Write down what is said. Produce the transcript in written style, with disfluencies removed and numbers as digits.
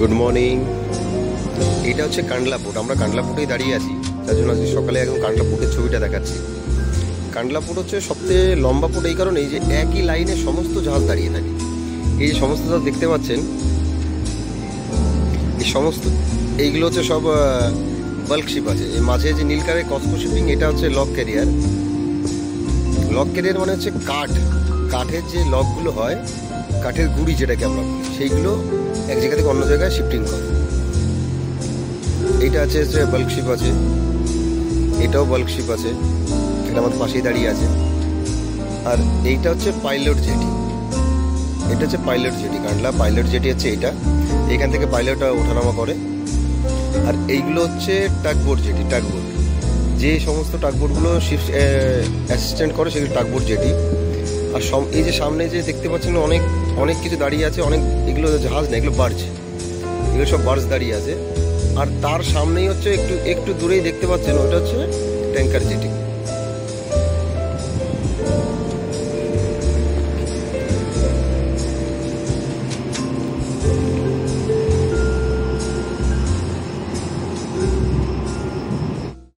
Good morning. এটা হচ্ছে Kandla port. আমরা কান্ডলা পোর্টেই দাঁড়িয়ে আছি, তার জন্য আজকে সকালে একদম কান্ডলা পোর্টের ছবিটা দেখাচ্ছি। কান্ডলা পোর্ট হচ্ছে সবচেয়ে লম্বা পোর্ট এই কারণেই যে একই লাইনে সমস্ত জাহাজ দাঁড়িয়ে থাকে। এই যে সমস্ত জাহাজ দেখতে পাচ্ছেন, এই সমস্ত এইগুলো হচ্ছে সব বাল্ক শিপ আছে। এই মাঝে যে নীলকারের কসকো শিপিং, এটা হচ্ছে লক ক্যারিয়ার। লক ক্যারিয়ার মানে হচ্ছে কাঠের যে লকগুলো হয়, কাঠের গুঁড়ি যেটাকে আমরা বলি, সেইগুলো এক জায়গা থেকে অন্য জায়গায় শিফটিং করে। এইটা আছে বাল্ক শিপ আছে, এটাও বাল্ক শিপ আছে, এটা আমাদের পাশেই দাঁড়িয়ে আছে। আর এইটা হচ্ছে পাইলট জেটি। এটা হচ্ছে pilot jetty, Kandla pilot jetty হচ্ছে এইটা। এইখান থেকে পাইলটরা ওঠানামা করে। আর এইগুলো হচ্ছে টাগবোট জেটি। টাগবোট, যে সমস্ত টাগবোটগুলো শিপ অ্যাসিস্ট্যান্ট করে, সেগুলো টাগবোট জেটি। আর এই যে সামনে যে দেখতে পাচ্ছেন অনেক অনেক কিছু দাঁড়িয়ে আছে, অনেক, এগুলো জাহাজ না, এগুলো বার্জ, এগুলো সব বার্জ দাঁড়িয়ে আছে। আর তার সামনেই হচ্ছে একটু দূরেই দেখতে পাচ্ছেন, ওটা হচ্ছে ট্যাঙ্কার জেটি।